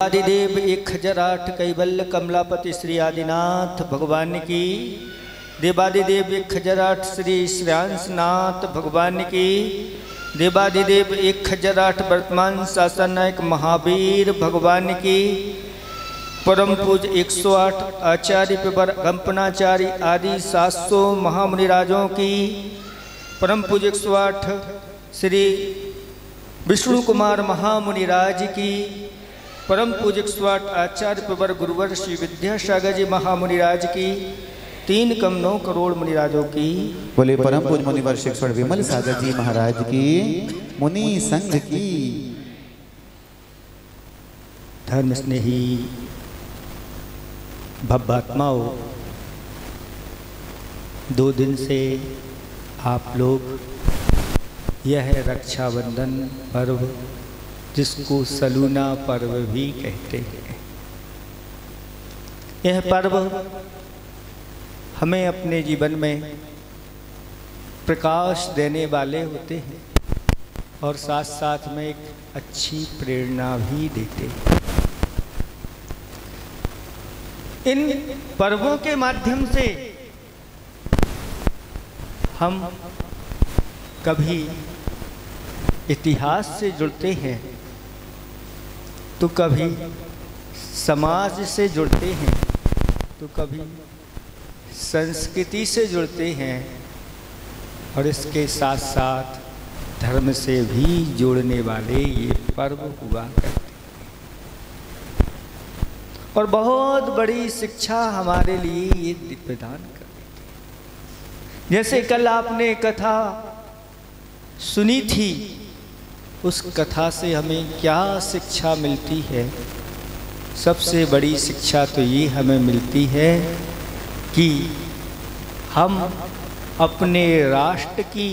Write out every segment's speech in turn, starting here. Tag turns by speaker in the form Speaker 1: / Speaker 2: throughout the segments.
Speaker 1: आदिदेव 1008 कैवल्य कमलापति श्री आदिनाथ भगवान की। देवादिदेव 1008 श्री श्रेयांसनाथ भगवान की। देवादिदेव 1008 वर्तमान शासन नायक महावीर भगवान की। परम पूज 108 आचार्य पिबर कंपनाचार्य आदि 700 महामुनिराजों की। परम पूज 108 श्री विष्णु कुमार महामुनिराज की। परम पूज 108 आचार्य प्रवर गुरुवर श्री विद्यासागर जी महामुनिराज की। 3 कम 9 करोड़ मुनिराजों की।
Speaker 2: बोले परम पूज मुनिवर शिक्षण विमल सागर जी महाराज की, मुनि संघ की।
Speaker 1: धर्म स्नेही भव्यात्माओं, 2 दिन से आप लोग यह रक्षाबंधन पर्व, जिसको सलूना पर्व भी कहते हैं, यह पर्व हमें अपने जीवन में प्रकाश देने वाले होते हैं और साथ साथ में एक अच्छी प्रेरणा भी देते हैं। इन पर्वों के माध्यम से हम कभी इतिहास से जुड़ते हैं तो कभी समाज से जुड़ते हैं तो कभी संस्कृति से जुड़ते हैं और इसके साथ साथ धर्म से भी जोड़ने वाले ये पर्व हुआ करते हैं और बहुत बड़ी शिक्षा हमारे लिए ये प्रदान करते हैं। जैसे कल आपने कथा सुनी थी, उस कथा से हमें क्या शिक्षा मिलती है? सबसे बड़ी शिक्षा तो ये हमें मिलती है कि हम अपने राष्ट्र की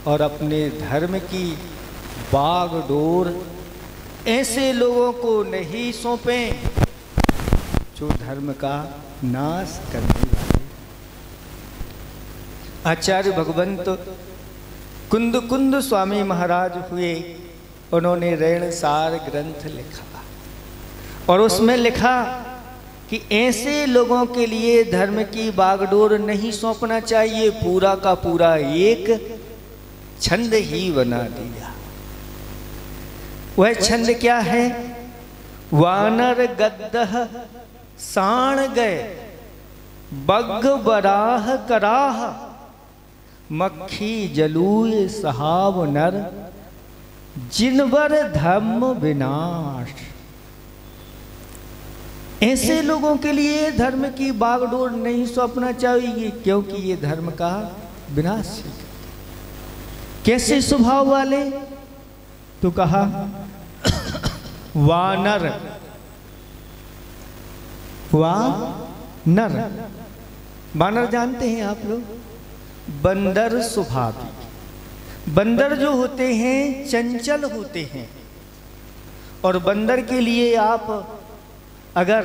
Speaker 1: और अपने धर्म की बागडोर ऐसे लोगों को नहीं सौंपें जो धर्म का नाश करने वाले। आचार्य भगवंत कुंद कुंद स्वामी महाराज हुए, उन्होंने रेणसार ग्रंथ लिखा और उसमें लिखा कि ऐसे लोगों के लिए धर्म की बागडोर नहीं सौंपना चाहिए, पूरा का पूरा एक छंद ही बना दिया। वह छंद क्या है? वानर गद्दह साण गए बग्घ बराह कराह, मक्खी जलूय सहाव नर, जिनवर धर्म विनाश। ऐसे लोगों के लिए धर्म की बागडोर नहीं सौंपना चाहिए, क्योंकि ये धर्म का विनाश है। कैसे स्वभाव वाले? तो कहा वानर, वानर, वानर जानते हैं आप लोग? बंदर स्वभावी। बंदर जो होते हैं चंचल होते हैं और बंदर के लिए आप अगर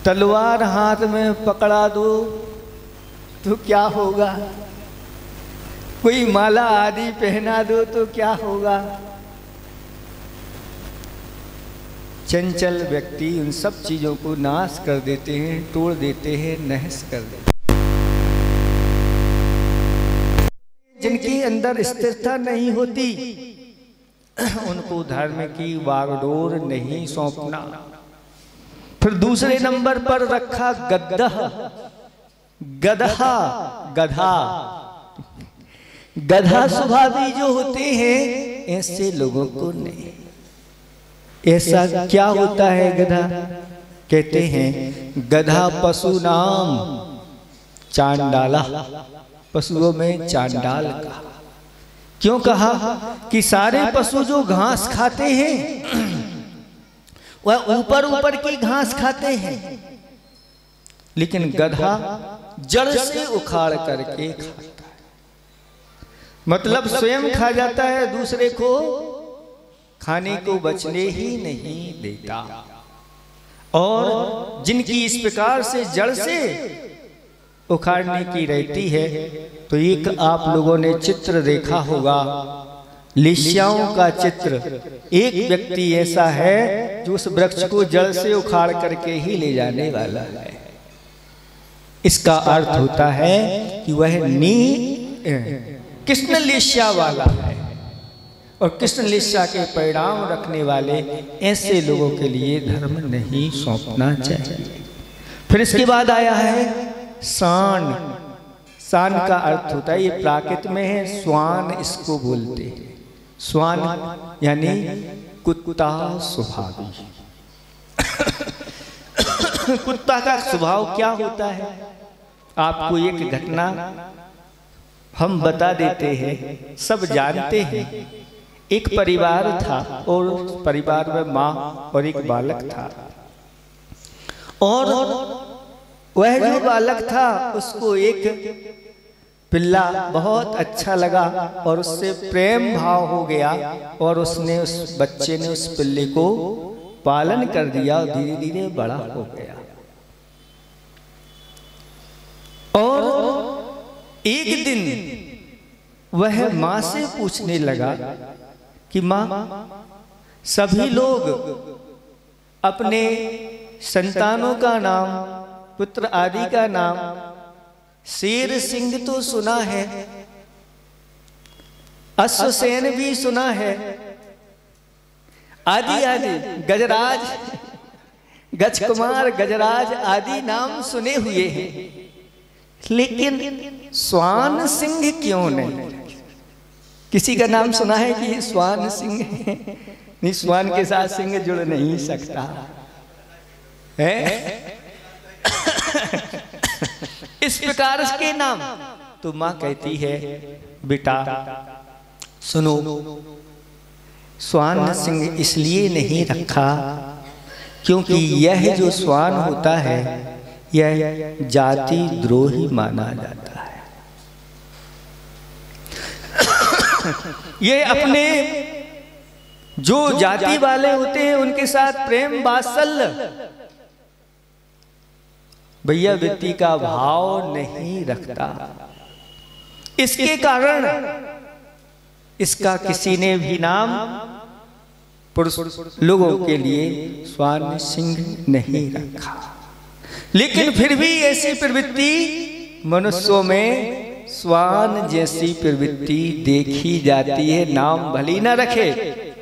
Speaker 1: तलवार हाथ में पकड़ा दो तो क्या होगा? कोई माला आदि पहना दो तो क्या होगा? चंचल व्यक्ति उन सब चीजों को नाश कर देते हैं, तोड़ देते हैं, नहस कर देते हैं। जिनके अंदर स्थिरता नहीं होती उनको धर्म की बागडोर नहीं सौंपना। फिर दूसरे नंबर पर रखा गद्दह, गधा, गधा, गधा स्वभावी जो होते हैं ऐसे लोगों को नहीं। ऐसा क्या होता है गधा? कहते हैं गधा पशु नाम चांडाला, पशुओं में चांडाल कहा। क्यों कहा? कि सारे पशु जो घास खाते हैं वह ऊपर ऊपर की घास खाते हैं, लेकिन गधा जड़ से उखाड़ करके खाता है। मतलब स्वयं खा जाता है, दूसरे को खाने को बचने ही नहीं देता। और जिनकी इस प्रकार से जड़ से उखाड़ने की रहती है, तो एक आप लोगों ने चित्र देखा होगा, लिस्याओं का चित्र। एक व्यक्ति ऐसा है जो उस वृक्ष को जड़ से उखाड़ करके ही ले जाने वाला है। इसका अर्थ होता है कि वह कृष्ण लिस्या वाला है, और कृष्ण लिस्या के परिणाम रखने वाले ऐसे लोगों के लिए धर्म नहीं सौंपना चाहिए। फिर इसके बाद आया है शान। शान का अर्थ होता है, ये प्राकृत में है, स्वान इसको बोलते हैं। स्वान यानी कुत्ता स्वभावी। कुत्ता का स्वभाव क्या होता है? आपको एक घटना हम बता देते हैं, सब जानते हैं। एक परिवार था और परिवार में माँ और एक बालक था, और वह जो बालक था उसको एक पिल्ला बहुत अच्छा लगा और उससे प्रेम भाव हो गया, और उसने उस बच्चे ने उस पिल्ले को पालन कर दिया और धीरे धीरे बड़ा हो गया। और एक दिन वह माँ से पूछने लगा कि माँ, सभी लोग अपने संतानों का नाम, पुत्र आदि का नाम शेर सिंह तो सुना है, अश्वसेन भी सुना है, आदि आदि गजराज, गजकुमार, गजराज आदि नाम सुने हुए हैं, लेकिन स्वान सिंह क्यों नहीं? किसी का नाम सुना है कि स्वान सिंह है? नहीं, स्वान के साथ सिंह जुड़ नहीं सकता है। इस प्रकार के नाम तो माँ कहती है, बेटा सुनो, स्वान सिंह इसलिए नहीं रखा क्योंकि यह जो स्वान होता है यह जाति द्रोही माना जाता है। ये अपने जो जाति वाले होते हैं उनके साथ प्रेम वात्सल्य, भैया व्यक्ति का भाव नहीं रखता। इसके कारण इसका किसी ने भी नाम पुरुष लोगों के लिए स्वान सिंह नहीं रखा। लेकिन फिर भी ऐसी प्रवृत्ति मनुष्यों में, स्वान जैसी प्रवृत्ति देखी जाती है। नाम भली न रखे,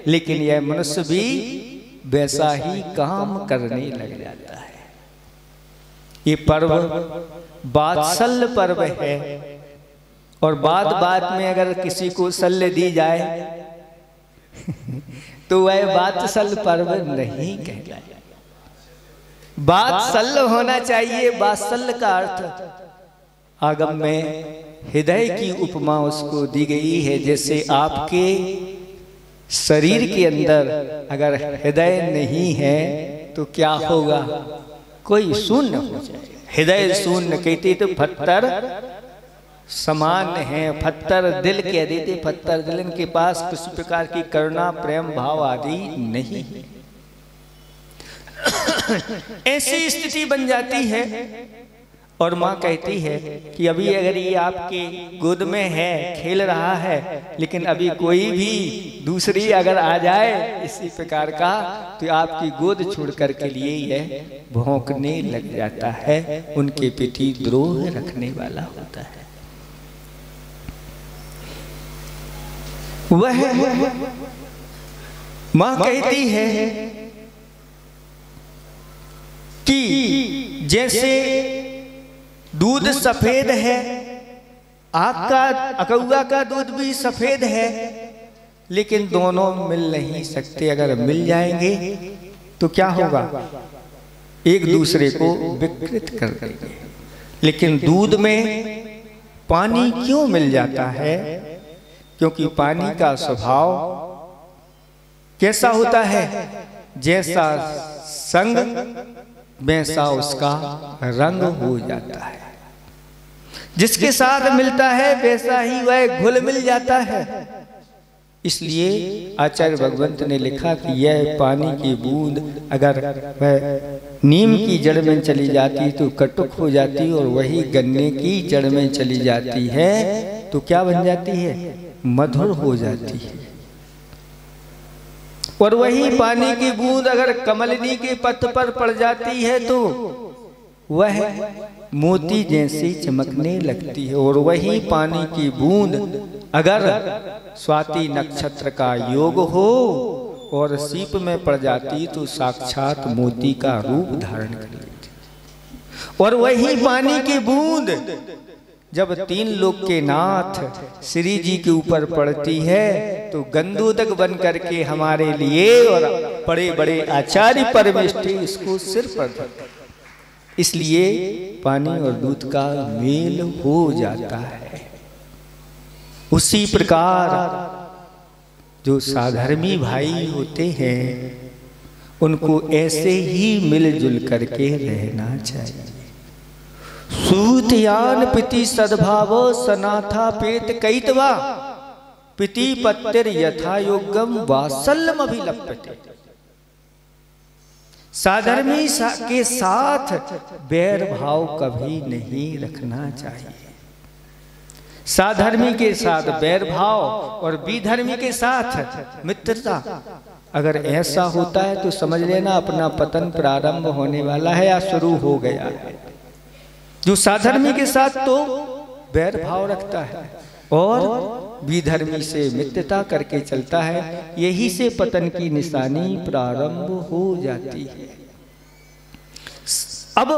Speaker 1: लेकिन यह मनुष्य भी वैसा ही काम करने लग जाता है। ये पर्व वात्सल्य पर्व है, और बात बात में अगर किसी को सल्य दी जाए तो वह वात्सल्य पर्व नहीं कहलाए। वात्सल्य होना चाहिए। वात्सल्य का अर्थ आगम में हृदय की उपमा उसको दी गई है। जैसे आपके शरीर के अंदर अगर हृदय नहीं है तो क्या होगा? कोई शून्य हो जाए। हृदय शून्य कहते तो पत्थर समान है। पत्थर दिल कह देते, पत्थर दिल, इनके पास किसी प्रकार की करुणा, प्रेम भाव आदि नहीं है। ऐसी स्थिति बन जाती है। और माँ कहती है कि अभी अगर ये आपके गोद में है, खेल रहा है, लेकिन अभी कोई भी दूसरी अगर आ जाए इसी प्रकार का, तो आपकी गोद छोड़कर के लिए यह भौंकने लग जाता है। उनके प्रति द्रोह रखने वाला होता है। वह माँ कहती है कि जैसे दूध सफेद है, आपका अकौआ का दूध भी सफेद है, लेकिन दोनों मिल नहीं सकते। अगर मिल जाएंगे तो क्या होगा? एक दूसरे को विकृत कर देंगे। लेकिन दूध में पानी क्यों मिल जाता है? क्योंकि पानी का स्वभाव कैसा होता है? जैसा संग वैसा उसका रंग हो जाता है। जिसके साथ मिलता है वैसा ही वह घुल मिल जाता है। इसलिए आचार्य भगवंत ने लिखा कि यह पानी की बूंद अगर वह नीम की जड़ में चली जाती तो कटुक हो जाती, और वही गन्ने की जड़ में चली जाती है तो क्या बन जाती है? मधुर हो जाती है। और वही पानी की बूंद अगर कमलनी के पत्त पर पड़ जाती है तो वह मोती जैसी चमकने लगती है। और वही पानी की बूंद अगर स्वाति नक्षत्र का योग हो और सीप में पड़ जाती तो साक्षात मोती का रूप धारण कर लेती। और वही पानी की बूंद जब तीन लोक के नाथ श्री जी के ऊपर पड़ती है तो गंधोदक बन करके हमारे लिए और बड़े बड़े आचार्य परमेष्ठी इसको सिर पर धरते। इसलिए पानी और दूध का मेल हो जाता है। उसी प्रकार जो साधर्मी भाई होते हैं उनको ऐसे ही मिलजुल करके रहना चाहिए। सूतयान पिति सद्भाव सनाथा पेत कैतवा पिति पत्तिर यथा योगम वात्सल्यम अभिलप्यते। साधर्मी के साथ बैर भाव कभी नहीं रखना चाहिए। साधर्मी के साथ बैर भाव और विधर्मी के साथ मित्रता अगर ऐसा होता है तो समझ लेना अपना पतन प्रारंभ होने वाला है या शुरू हो गया है। जो साधर्मी के साथ तो बैर भाव रखता है और विधर्मी से मित्रता करके चलता है, यही से पतन की निशानी प्रारंभ हो जाती है। अब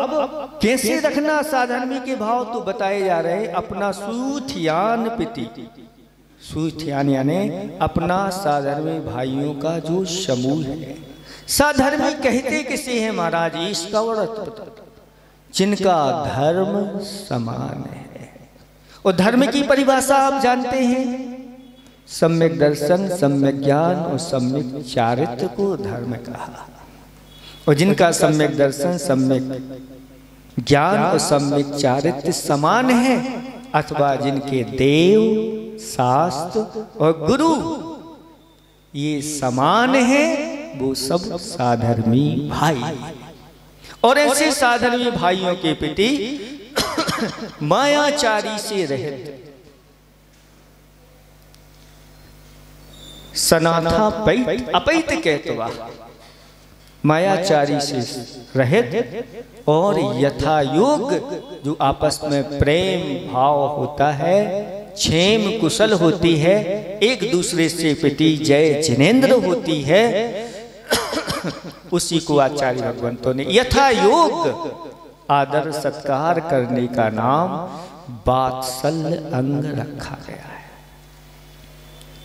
Speaker 1: कैसे रखना साधर्मी के भाव तो बताए जा रहे हैं। अपना सूथयान पिति, सूथयान यानी अपना साधर्मी भाइयों का जो समूह है। साधर्मी कहते किसे हैं महाराज? इसका अर्थ जिनका धर्म समान है। और धर्म की परिभाषा आप जानते हैं, सम्यक दर्शन, सम्यक ज्ञान और सम्यक चारित्र को धर्म कहा। और जिनका सम्यक दर्शन, सम्यक ज्ञान और सम्यक चारित्र समान है अथवा जिनके देव, शास्त्र और गुरु ये समान है, वो सब साधर्मी भाई। और ऐसे साधर्मी भाइयों के प्रति मायाचारी से रहित सनाथा अपैत कहतवा, मायाचारी से रहित और यथा योग जो आपस में प्रेम भाव होता है, क्षेम कुशल होती है, एक दूसरे से प्रति जय जिनेन्द्र होती है, उसी को आचार्य भगवंतों ने यथा योग आदर सत्कार करने का नाम वात्सल्य अंग रखा गया है।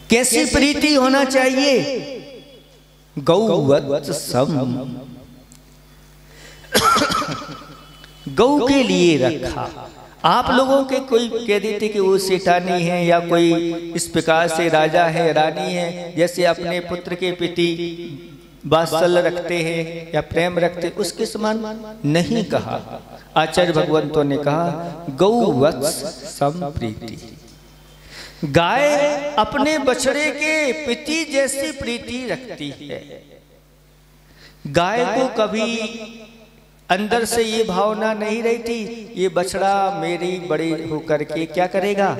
Speaker 1: कैसी प्रीति होना चाहिए? गौवत् सम, गौ के लिए रखा। आप लोगों के कोई कह देते कि वो सेठानी है या कोई इस प्रकार से राजा है, रानी है, जैसे अपने पुत्र के प्रति वात्सल्य रखते हैं या प्रेम रखते, उसके समान नहीं कहा। आचार्य भगवंतों ने कहा गौवत्स संप्रीति। गाय अपने बछड़े के प्रति जैसी प्रीति रखती है। गाय को कभी अंदर से ये भावना नहीं रहती ये बछड़ा मेरी बड़ी होकर के क्या करेगा,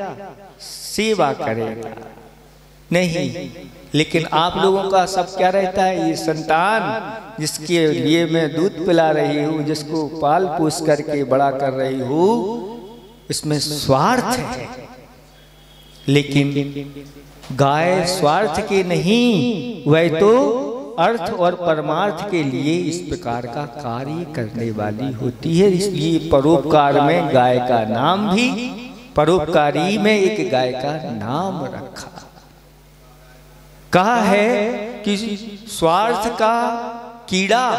Speaker 1: सेवा करेगा, नहीं। लेकिन आप लोगों का सब क्या रहता है, ये संतान जिसके लिए मैं दूध पिला रही हूँ, जिसको पाल पोस करके बड़ा कर रही हूँ, इसमें स्वार्थ है। लेकिन गाय स्वार्थ के नहीं, वह तो अर्थ और परमार्थ के लिए इस प्रकार का कार्य करने वाली होती है। इसलिए परोपकार में गाय का नाम भी, परोपकारी में एक गाय का नाम रखा। कहा है कि स्वार्थ का कीड़ा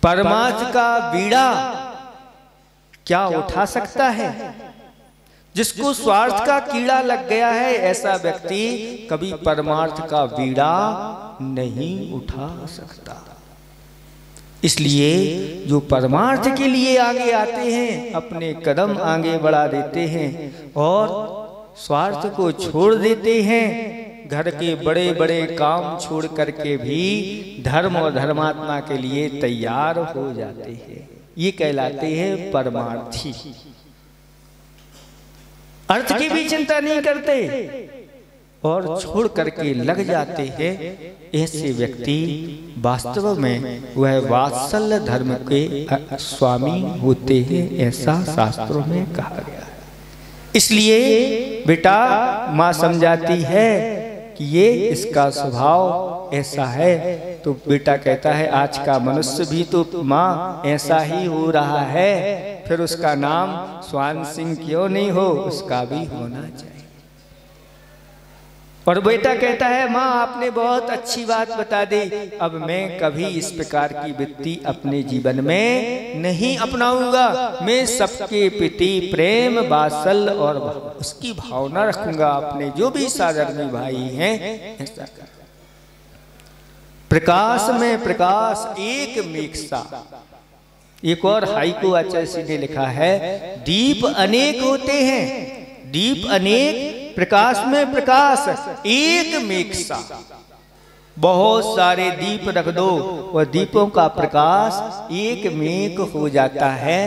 Speaker 1: परमार्थ का बीड़ा क्या उठा सकता है? जिसको स्वार्थ का कीड़ा लग गया है, ऐसा व्यक्ति कभी परमार्थ का बीड़ा नहीं उठा सकता। इसलिए जो परमार्थ के लिए आगे आते हैं, अपने कदम आगे बढ़ा देते हैं और स्वार्थ को छोड़ देते हैं, घर के बड़े बड़े काम छोड़ करके भी धर्म और धर्मात्मा के लिए तैयार हो जाते हैं, ये कहलाते हैं परमार्थी। अर्थ की भी चिंता नहीं करते, और छोड़ करके लग जाते हैं, ऐसे व्यक्ति वास्तव में वह वात्सल्य धर्म के स्वामी होते हैं, ऐसा शास्त्रों में कहा गया है। इसलिए बेटा माँ समझाती है कि ये इसका स्वभाव ऐसा है। तो बेटा कहता है आज का मनुष्य भी तो माँ ऐसा ही हो रहा है, फिर उसका नाम स्वान सिंह क्यों नहीं हो, उसका भी होना चाहिए। और बेटा कहता है माँ आपने बहुत अच्छी बात बता दी, अब मैं कभी इस प्रकार की वृत्ति अपने जीवन में नहीं अपनाऊंगा। मैं सबके प्रति प्रेम वात्सल्य और उसकी भावना रखूंगा, अपने जो भी साधर्मी भाई हैं ऐसा कर। प्रकाश में प्रकाश एक मेघ सा। एक और हाइकू आचार्य ने लिखा है, दीप अनेक होते हैं, दीप अनेक, प्रकाश में प्रकाश एक मेघ सा। बहुत सारे दीप रख दो और दीपों का प्रकाश एक मेघ हो जाता है।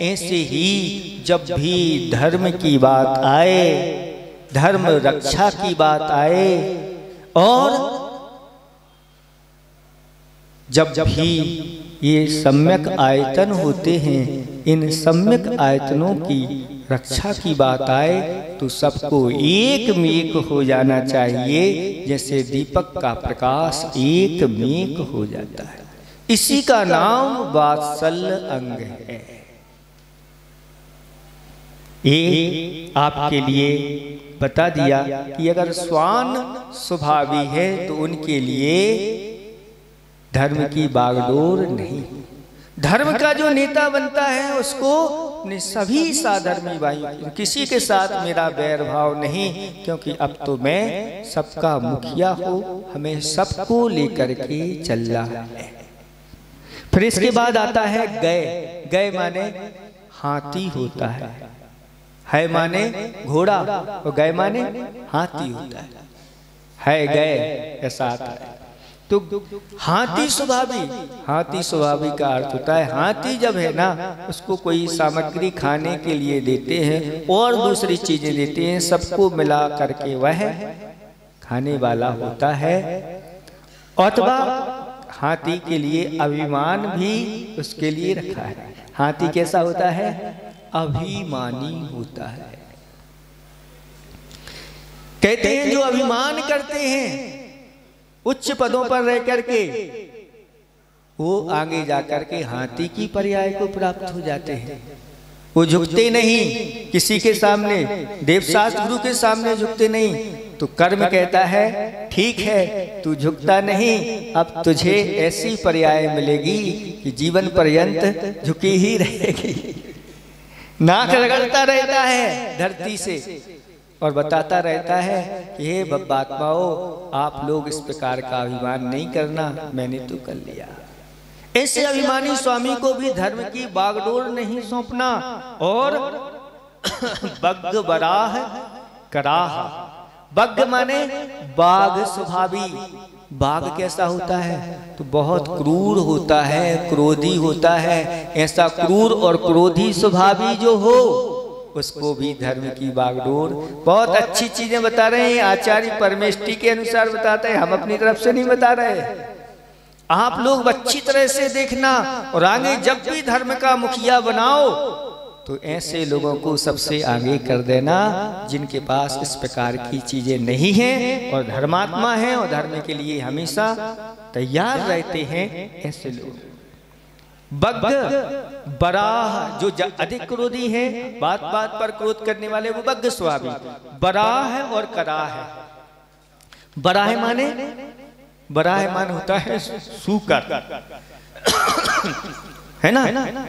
Speaker 1: ऐसे ही जब भी धर्म की बात आए, धर्म रक्षा की बात आए, और जब भी ये सम्यक आयतन होते हैं, इन सम्यक आयतनों की रक्षा की बात आए तो सबको एक मेघ हो जाना चाहिए, जैसे दीपक का प्रकाश एक मेघ हो जाता है। इसी का नाम वात्सल्य अंग है। ये आपके लिए बता दिया कि अगर स्वान स्वभावी है तो उनके लिए धर्म की बागडोर नहीं। धर्म का जो नेता बनता है उसको अपने सभी साधर्मी भाइयों, किसी के साथ मेरा बैर भाव नहीं, क्योंकि अब तो मैं सबका मुखिया हूँ, हमें सबको लेकर के चलना है। फिर इसके बाद आता है गए। गए माने हाथी होता है माने घोड़ा, और गए माने हाथी होता है गए ऐसा आता है। तो हाथी स्वभावी, हाथी स्वभावी का अर्थ होता है हाथी जब है ना, उसको कोई सामग्री खाने के लिए देते हैं और दूसरी चीजें देते हैं, सबको मिला करके वह खाने वाला होता है। अथवा हाथी के लिए अभिमान भी उसके लिए रखा है। हाथी कैसा होता है? अभिमानी होता है। कहते हैं जो अभिमान करते हैं उच्च पदों पर रह करके, वो आगे जाकर के हाथी की पर्याय को प्राप्त हो जाते हैं। वो झुकते नहीं किसी के सामने, देवशास्त्र गुरु के सामने झुकते नहीं। तो कर्म कहता है ठीक है तू झुकता नहीं, अब तुझे ऐसी पर्याय मिलेगी कि जीवन पर्यंत झुकी ही रहेगी। नाक रगड़ता रहता है धरती से और बताता रहता है कि हे बब्बात्माओं, आप लोग इस प्रकार का अभिमान नहीं करना, मैंने तो कर लिया। ऐसे अभिमानी स्वामी को भी धर्म की बागडोर नहीं सौंपना। और बग्ग बराह कराह। बग्ग माने बाघ स्वभावी। बाघ कैसा होता है? तो बहुत क्रूर होता है, क्रोधी होता है। ऐसा क्रूर और क्रोधी स्वभावी जो हो उसको भी धर्म की बागडोर। बहुत अच्छी चीजें बता रहे हैं आचार्य परमेष्ठी के अनुसार बताते हैं, हम अपनी तरफ से नहीं बता रहे। आप लोग अच्छी तरह से देखना और आगे जब भी धर्म का मुखिया बनाओ तो ऐसे लोगों को सबसे आगे कर देना जिनके पास इस प्रकार की चीजें नहीं हैं और धर्मात्मा हैं और धर्म के लिए हमेशा तैयार रहते हैं। ऐसे लोग बग्ग बराह जो अधिक क्रोधी है, बात बात पर क्रोध करने वाले, वो बग्ग स्वामी। बराह है और कराह है। बराह माने, बराह मान होता है सूकर, है ना?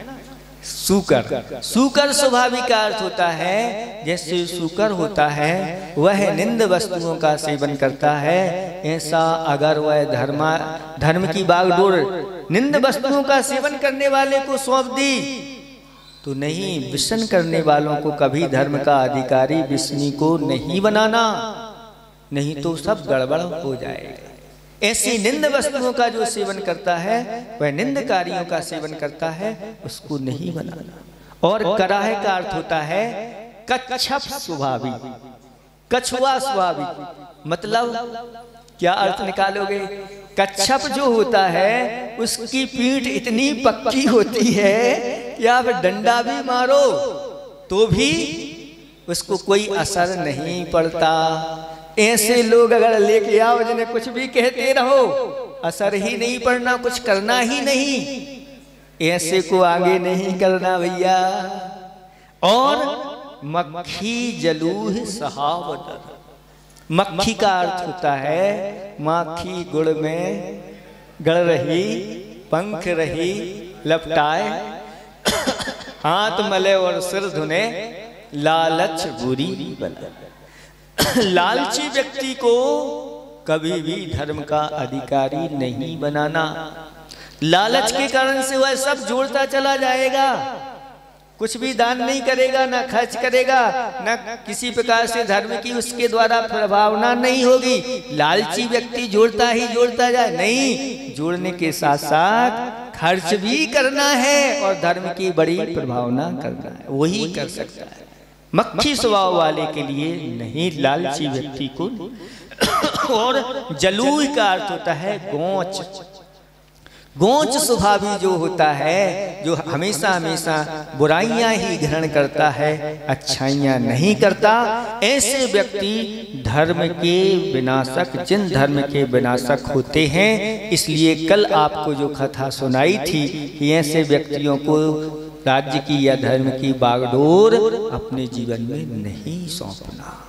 Speaker 1: सूकर, सूकर स्वभावी का अर्थ होता है जैसे सूकर होता है वह निंद वस्तुओं का सेवन करता है, ऐसा अगर वह धर्म की बागडोर निंद वस्तुओं का सेवन करने वाले को सौंप दी तो नहीं, व्यसन करने वालों को कभी धर्म का अधिकारी व्यसनी को नहीं बनाना, नहीं तो सब गड़बड़ हो जाएगा। ऐसी निंद वस्तुओं का जो सेवन करता है वह निंदकारियों का सेवन करता है, उसको नहीं बनाना। और कराह का अर्थ होता है कच्छप स्वभावी। कछुआ स्वाभाविक, मतलब क्या अर्थ निकालोगे? कच्छप जो होता है उसकी पीठ इतनी पक्की होती है कि आप डंडा भी मारो तो भी उसको कोई असर नहीं पड़ता। ऐसे लोग अगर लेके आओ जिन्हें कुछ भी कहते रहो, असर ही नहीं पड़ना, कुछ करना ही नहीं, ऐसे को आगे नहीं करना भैया। और मक्खी जलूह सहावत, मक्खी का अर्थ होता है माखी गुड़ में गड़ रही, पंख रही लपटाए, हाथ मले और सिर धुने, लालच बुरी बला। लालची व्यक्ति को कभी भी धर्म का अधिकारी नहीं बनाना। लालच के कारण से वह सब जोड़ता चला जाएगा, कुछ भी दान नहीं करेगा, ना खर्च करेगा, ना किसी प्रकार से धर्म की उसके द्वारा प्रभावना नहीं होगी। लालची व्यक्ति जोड़ता ही जोड़ता जाए, नहीं, जोड़ने के साथ साथ खर्च भी करना है और धर्म की बड़ी प्रभावना करना है, वही कर सकता है। मक्खी स्वभाव वाले के लिए नहीं, लालची व्यक्ति को। और जलूह का अर्थ होता है गोंच। गोंच स्वभावी जो होता है, जो हमेशा हमेशा बुराइयां ही ग्रहण करता है, अच्छाइयां नहीं करता, ऐसे व्यक्ति धर्म के विनाशक, जिन धर्म के विनाशक होते हैं। इसलिए कल आपको जो कथा सुनाई थी कि ऐसे व्यक्तियों को राज्य की या धर्म की बागडोर अपने जीवन में नहीं सौंपना।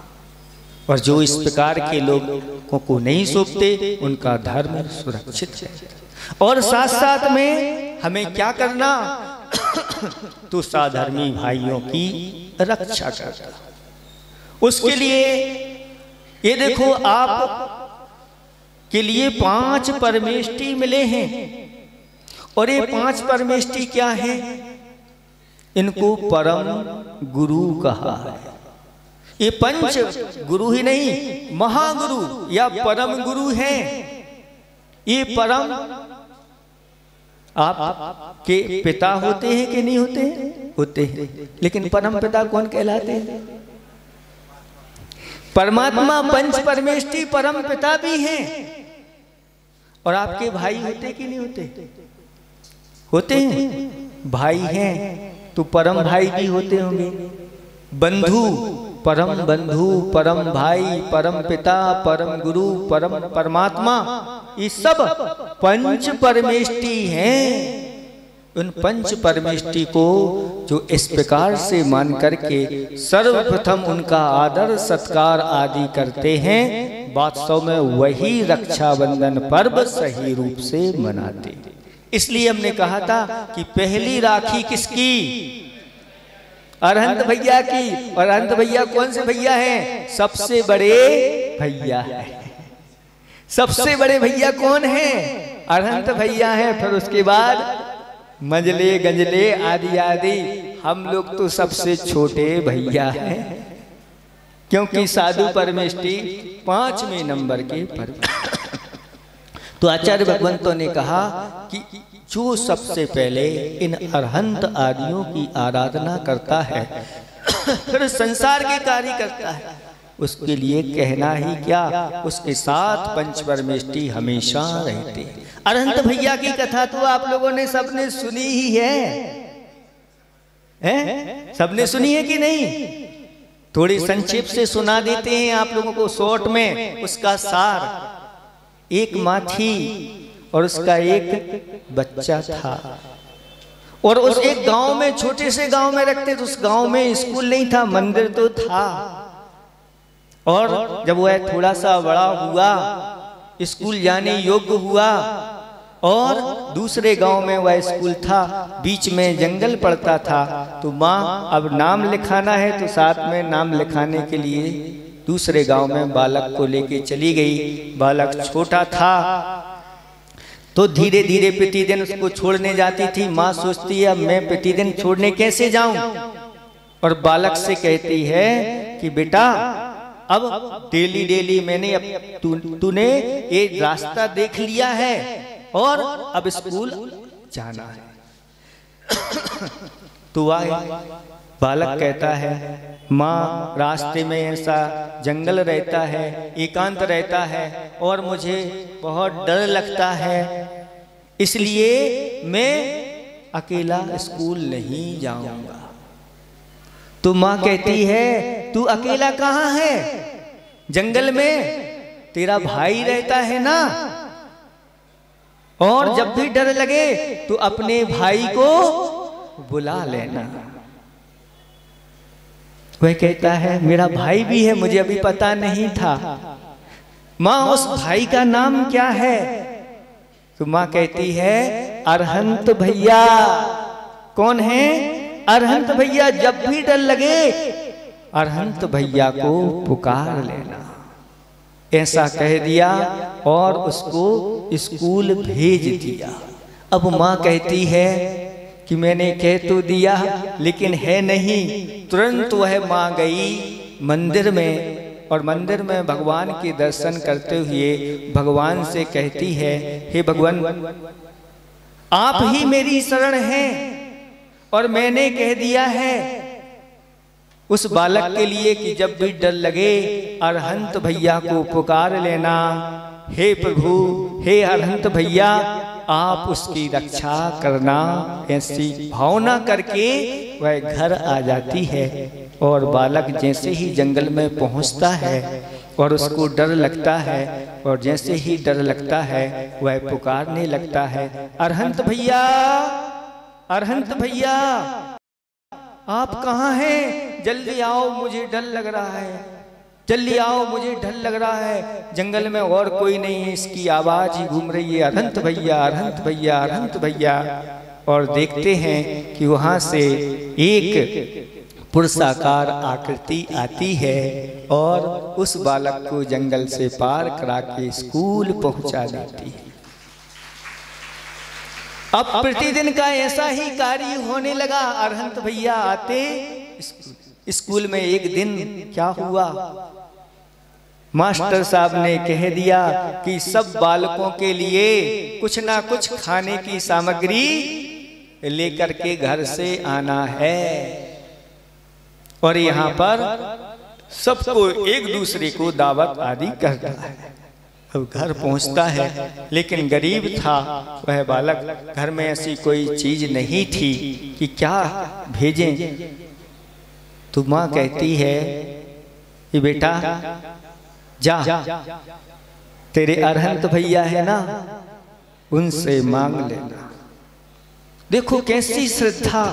Speaker 1: और जो इस प्रकार के लोगों को नहीं सौंपते उनका धर्म सुरक्षित है। और साथ साथ में हमें क्या करना? तो साधर्मी भाइयों की रक्षा करना। उसके लिए ये देखो, आप के लिए 5 परमेष्टि मिले हैं। और ये 5 परमेष्टि क्या हैं? इनको परम गुरु कहा है। ये पंच गुरु ही नहीं, महागुरु या परम गुरु हैं। ये परम आप के पिता होते हैं कि नहीं होते? होते हैं। लेकिन परम पिता कौन कहलाते हैं? परमात्मा पंच परमेष्टि परम पिता भी हैं। और आपके भाई होते कि नहीं होते? होते हैं। भाई हैं तो परम भाई भी होते होंगे। बंधु, परम बंधु, परम भाई, परम पिता, परम गुरु, परम परमात्मा, ये सब पंच परमेष्टि हैं। उन पंच परमेष्टि को जो इस प्रकार से मान करके सर्वप्रथम उनका आदर सत्कार आदि करते हैं, वास्तव में वही रक्षाबंधन पर्व सही रूप से मनाते हैं। इसलिए हमने कहा था कि पहली राखी किसकी? अरहंत भैया की। और अरहंत भैया कौन से भैया हैं? सबसे बड़े भैया हैं। सबसे बड़े भैया कौन हैं? अरहंत भैया हैं। फिर उसके बाद मंजले गंजले आदि आदि, हम लोग तो सबसे छोटे भैया हैं, क्योंकि साधु परमेष्टि 5वें नंबर के पर्व। तो आचार्य भगवंतों ने कहा कि जो सबसे पहले इन अरहंत आदियों की आराधना करता है, फिर संसार के कार्य करता है, उसके लिए कहना ही क्या, उसके साथ पंच परमेष्टि हमेशा रहते हैं। अरहंत भैया की कथा तो आप लोगों ने सबने सुनी ही है? सबने सुनी है कि नहीं? थोड़ी संक्षेप से सुना देते हैं आप लोगों को शॉर्ट में उसका सार। एक माँ थी और उसका एक बच्चा था, और उस एक गांव में, छोटे से गांव में रखते, तो उस गांव में स्कूल नहीं था, मंदिर तो था। और जब वह थोड़ा सा बड़ा हुआ, स्कूल जाने योग्य हुआ, और दूसरे गांव में वह स्कूल था, बीच में जंगल पड़ता था, तो माँ अब नाम लिखाना है, तो साथ में नाम लिखाने के लिए दूसरे गांव में बालक को लेके चली गई। बालक छोटा था, तो धीरे धीरे प्रतिदिन उसको छोड़ने जाती थी। माँ सोचती है अब मैं प्रतिदिन छोड़ने कैसे जाऊं, और बालक से कहती है कि बेटा अब डेली डेली मैंने तूने ये रास्ता देख लिया है और अब स्कूल जाना है। तो आए बालक कहता है, माँ रास्ते में ऐसा जंगल रहता है, एकांत रहता है और मुझे बहुत डर लगता है, इसलिए मैं अकेला स्कूल नहीं जाऊंगा। तो माँ कहती है, तू अकेला कहाँ है? जंगल में तेरा भाई रहता है ना, और जब भी डर लगे तो अपने भाई को बुला लेना। वह कहता है, मेरा भाई भी है, मुझे अभी पता नहीं था। माँ उस भाई का नाम क्या है? तो माँ कहती है, अरहंत भैया। कौन है? अरहंत भैया। जब भी डर लगे अरहंत भैया को पुकार लेना। ऐसा कह दिया और उसको स्कूल भेज दिया। अब माँ कहती है कि मैंने कह तो दिया लेकिन है नहीं। तुरंत वह माँ गई मंदिर में और मंदिर में भगवान के दर्शन करते हुए भगवान से कहती है, हे भगवान, आप ही मेरी शरण हैं और मैंने कह दिया है उस बालक के लिए कि जब भी डर लगे अरहंत भैया को पुकार लेना। हे प्रभु, हे अरहंत भैया, आप उसकी रक्षा करना। ऐसी भावना करके वह घर आ जाती है और बालक जैसे ही जंगल में पहुंचता है और उसको डर लगता है और जैसे ही डर लगता है वह पुकारने लगता है, अरहंत भैया, अरहंत भैया, आप कहाँ हैं? जल्दी आओ, मुझे डर लग रहा है, जल्दी आओ, मुझे डर लग रहा है। जंगल में और कोई नहीं है, इसकी आवाज ही घूम रही है, अरहंत भैया, अरहंत भैया, अरहंत भैया। और देखते हैं कि वहां से एक पुरुषाकार आकृति आती है और उस बालक को जंगल से पार करा के स्कूल पहुंचा देती है। अब प्रतिदिन का ऐसा ही कार्य होने लगा। अरहंत भैया आते स्कूल में। एक दिन क्या हुआ, मास्टर साहब ने कह दिया कि सब बालकों के लिए कुछ ना कुछ खाने की सामग्री लेकर के घर से आना है और यहाँ पर सबको एक दूसरे को दावत आदि करता है। अब घर पहुंचता है लेकिन गरीब था वह बालक, घर में ऐसी कोई चीज नहीं थी कि क्या भेजें। तो माँ कहती है कि बेटा जा, तेरे अरहंत भैया है ना, उनसे मांग लेना। देखो कैसी श्रद्धा,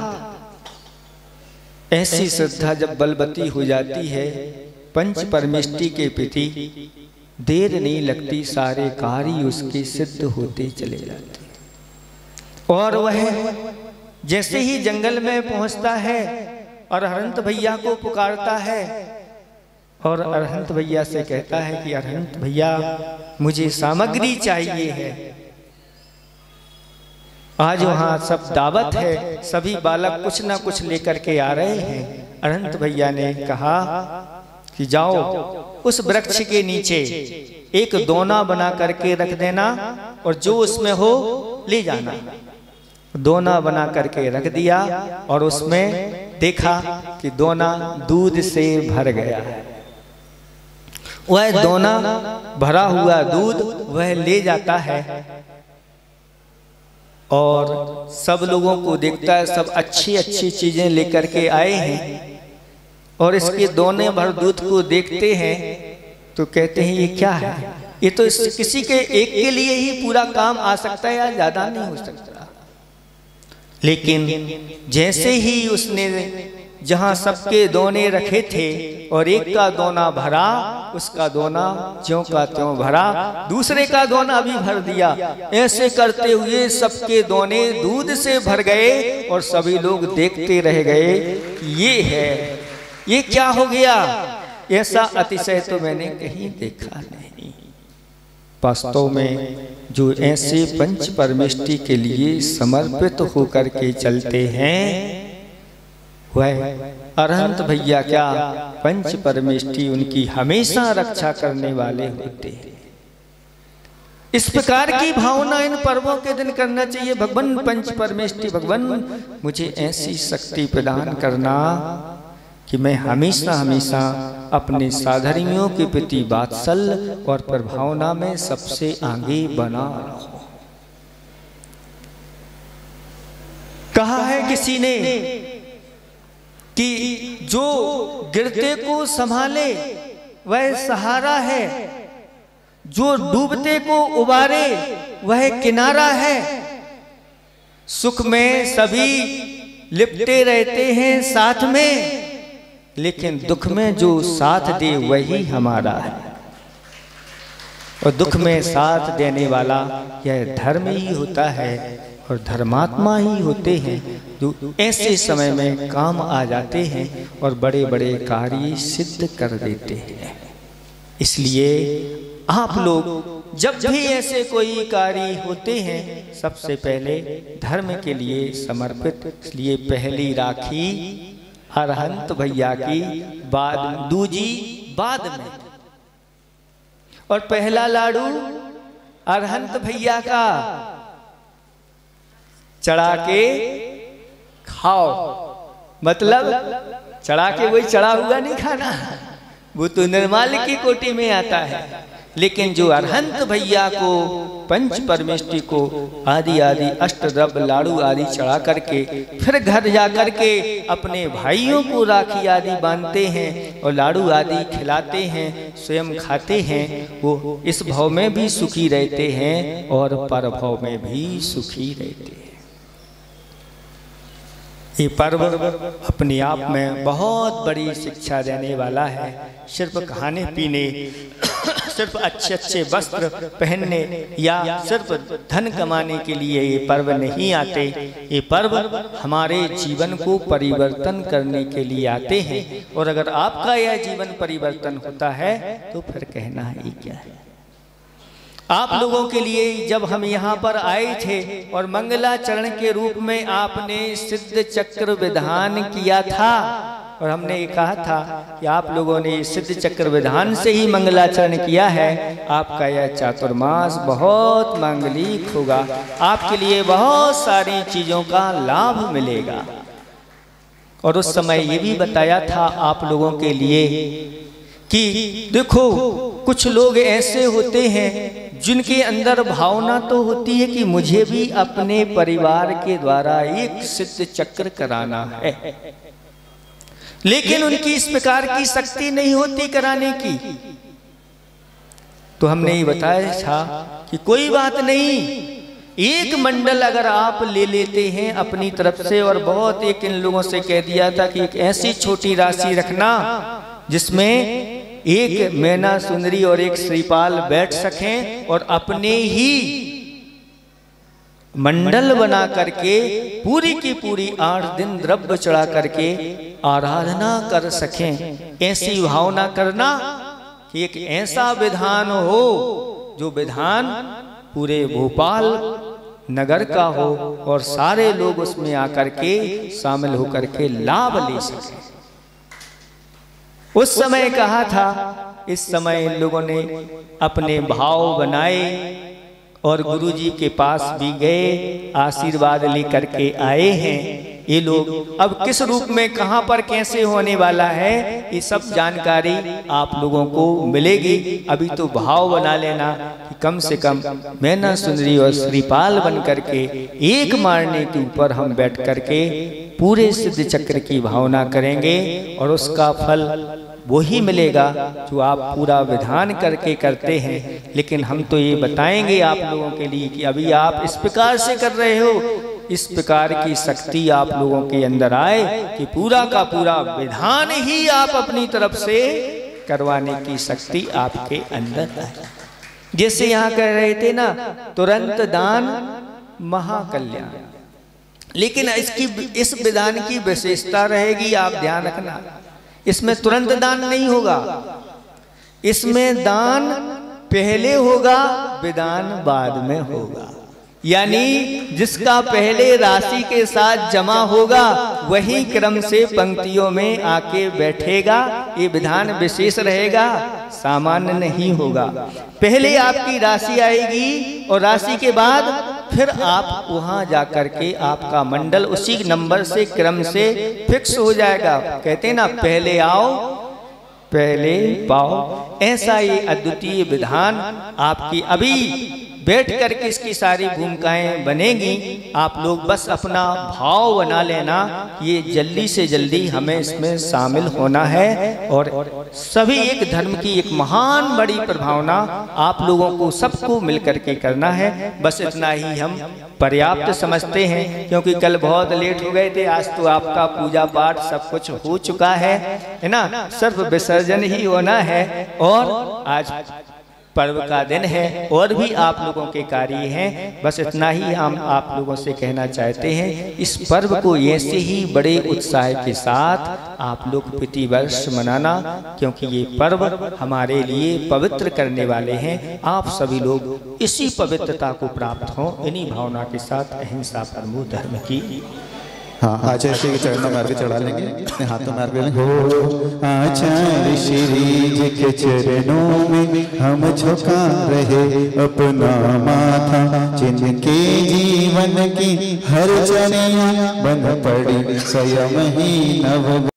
Speaker 1: ऐसी श्रद्धा जब बलवती हो जाती है पंच परमेष्टि के प्रति, देर नहीं लगती, सारे कार्य उसके सिद्ध होते चले जाते। और वह जैसे ही जंगल में पहुंचता है और अरहंत भैया को पुकारता है और अरहंत भैया से कहता है कि अरहंत भैया, मुझे सामग्री चाहिए है। आज वहां सब दावत है, सभी बालक कुछ ना कुछ लेकर के आ रहे हैं। अरहंत भैया ने कहा कि जाओ उस वृक्ष के नीचे एक दोना बना करके रख देना और जो उसमें हो ले जाना। दोना बना करके रख दिया और उसमें देखा कि दोना दूध से भर गया। वह दोना भरा हुआ दूध वह ले जाता है और सब लोगों को देखता है, सब अच्छी अच्छी चीजें लेकर के आए हैं और इसके दोने भर दूध को देखते हैं तो कहते हैं ये क्या है? ये तो किसी के एक के लिए ही पूरा काम आ सकता है या ज्यादा नहीं हो सकता। लेकिन जैसे ही उसने जहां सबके दोने रखे थे और एक का दोना भरा, उसका दोना ज्यों का त्यों भरा, दूसरे का दोना भी भर दिया। ऐसे करते हुए सबके दोने दूध से भर गए और सभी लोग देखते रह गए। ये है, ये क्या हो गया? ऐसा अतिशय तो मैंने कहीं देखा नहीं। वास्तव में जो ऐसे पंच परमेष्टि के लिए समर्पित होकर के चलते हैं वह अरहंत भैया क्या, पंच परमेष्टि उनकी हमेशा रक्षा करने वाले होते हैं। इस प्रकार की भावना इन पर्वों के दिन करना चाहिए। भगवान पंच परमेष्टि, भगवान मुझे ऐसी शक्ति प्रदान करना कि मैं हमेशा हमेशा अपने साधर्मियों के प्रति वात्सल्य और प्रभावना में सबसे आगे बना रहूं। कहा है किसी ने कि जो गिरते को संभाले वह सहारा है, जो डूबते को उबारे वह किनारा है। सुख में सभी लिपटे रहते हैं साथ में, लेकिन दुख में जो साथ दे वही हमारा है। और दुख में साथ देने वाला यह धर्म ही होता है और धर्मात्मा ही होते हैं जो ऐसे समय में काम आ जाते हैं और बड़े बड़े कार्य सिद्ध कर देते हैं। इसलिए आप लोग जब भी ऐसे कोई कार्य होते हैं सबसे पहले धर्म के लिए समर्पित, इसलिए पहली राखी अरहंत भैया की, बाद दूजी बाद में, और पहला लाडू अरहंत भैया का चढ़ा के खाओ। मतलब चढ़ा के वही चढ़ा हुआ नहीं खाना, वो तो निर्माल्य की कोटि में आता है। लेकिन जो अरहंत भैया को, पंच परमेष्टि को आदि आदि अष्टद्रव्य लाडू आदि चढ़ा करके फिर घर जा करके अपने भाइयों को राखी आदि बांधते हैं और लाडू आदि खिलाते हैं, स्वयं खाते हैं, वो इस भाव में भी सुखी रहते हैं और पर भाव में भी सुखी रहते हैं। ये पर्व अपने आप में बहुत बड़ी शिक्षा देने वाला है। सिर्फ खाने पीने, सिर्फ अच्छे अच्छे वस्त्र पहनने या सिर्फ धन कमाने के लिए ये पर्व नहीं आते। ये पर्व हमारे जीवन को परिवर्तन करने के लिए आते हैं। और अगर आपका यह जीवन परिवर्तन होता है तो फिर कहना ही क्या है। आप लोगों के लिए जब हम यहाँ पर आए थे और मंगलाचरण के रूप में आपने सिद्ध चक्र विधान किया था, और हमने ये कहा था कि आप लोगों ने सिद्ध चक्र विधान से ही मंगलाचरण किया है, आपका यह चातुर्मास बहुत मांगलिक होगा, आपके लिए बहुत सारी चीजों का लाभ मिलेगा। और उस समय ये भी बताया था आप लोगों के लिए कि देखो कुछ लोग ऐसे होते हैं जिनके अंदर भावना तो होती है कि मुझे भी अपने परिवार के द्वारा एक सिद्ध चक्र कराना है, लेकिन उनकी इस प्रकार की शक्ति नहीं होती कराने की। तो हमने ये बताया था कि कोई बात नहीं, एक मंडल अगर आप ले लेते हैं अपनी तरफ से, और बहुत एक इन लोगों से कह दिया था कि एक ऐसी छोटी राशि रखना जिसमें एक मैना सुंदरी और एक श्रीपाल बैठ सकें और अपने ही मंडल बना करके पूरी की पूरी 8 दिन द्रव्य चढ़ा करके आराधना कर सकें। ऐसी भावना करना कि एक ऐसा विधान हो जो विधान पूरे भोपाल नगर का हो और सारे लोग उसमें आकर के शामिल होकर के लाभ ले सकें। उस समय कहा था, इस समय इन लोगों ने अपने भाव बनाए और गुरुजी के पास भी गए, आशीर्वाद लेकर के आए हैं। ये लोग अब किस रूप में कहां पर कैसे होने वाला है ये सब जानकारी आप लोगों को मिलेगी। अभी तो भाव बना लेना कि कम से कम मैना सुंदरी और श्रीपाल बन करके एक मारने के ऊपर हम बैठ करके पूरे सिद्ध चक्र की भावना करेंगे और उसका फल वही मिलेगा जो आप पूरा विधान करके करते हैं। लेकिन हम तो ये बताएंगे आप लोगों के लिए कि अभी आप इस प्रकार से कर रहे हो, इस प्रकार की शक्ति आप लोगों के अंदर आए कि पूरा का पूरा विधान ही आप अपनी तरफ से करवाने की शक्ति आपके अंदर आए। जैसे यहाँ कह रहे थे ना, तुरंत दान महाकल्याण, लेकिन इस विधान की विशेषता रहेगी, आप ध्यान रखना, इसमें तुरंत दान नहीं होगा, इसमें दान पहले होगा, विधान बाद में होगा। यानी जिसका पहले राशि के साथ जमा होगा वही क्रम से पंक्तियों में आके बैठेगा। ये विधान विशेष रहेगा, सामान्य नहीं होगा। पहले आपकी राशि आएगी और राशि के बाद फिर आप वहां जाकर के आपका मंडल उसी नंबर से क्रम से फिक्स हो जाएगा। कहते हैं ना, पहले आओ पहले पाओ। ऐसा ये अद्वितीय विधान आपकी अभी बैठ करके इसकी सारी भूमिकाएं बनेगी। आप लोग बस अपना भाव बना लेना, ये जल्दी से जल्दी हमें इसमें शामिल होना है। और सभी एक धर्म की एक महान बड़ी प्रभावना आप लोगों को सबको मिल करके करना है। बस इतना ही हम पर्याप्त समझते हैं, क्योंकि कल बहुत लेट हो गए थे। आज तो आपका पूजा पाठ सब कुछ हो चुका है ना, सिर्फ विसर्जन ही होना है। और आज पर्व का दिन है और भी आप लोगों के कार्य हैं। बस इतना ही हम आप लोगों से कहना चाहते हैं, इस पर्व को ऐसे ही बड़े उत्साह के साथ आप लोग प्रतिवर्ष मनाना, क्योंकि ये पर्व हमारे लिए पवित्र करने वाले हैं। आप सभी लोग इसी पवित्रता को प्राप्त हों, इन्हीं भावना के साथ अहिंसा परमो धर्म की।
Speaker 2: हाँ, आचार्य श्री के चरणों में अर्घ्य चढ़ा लेंगे, अपने हाथों में अर्घ्य लेंगे। आचार्य श्री जी के चरणों में हम झुका रहे अपना माथा, जिनके जीवन की हर चर्या बन पड़ी स्वयं ही नव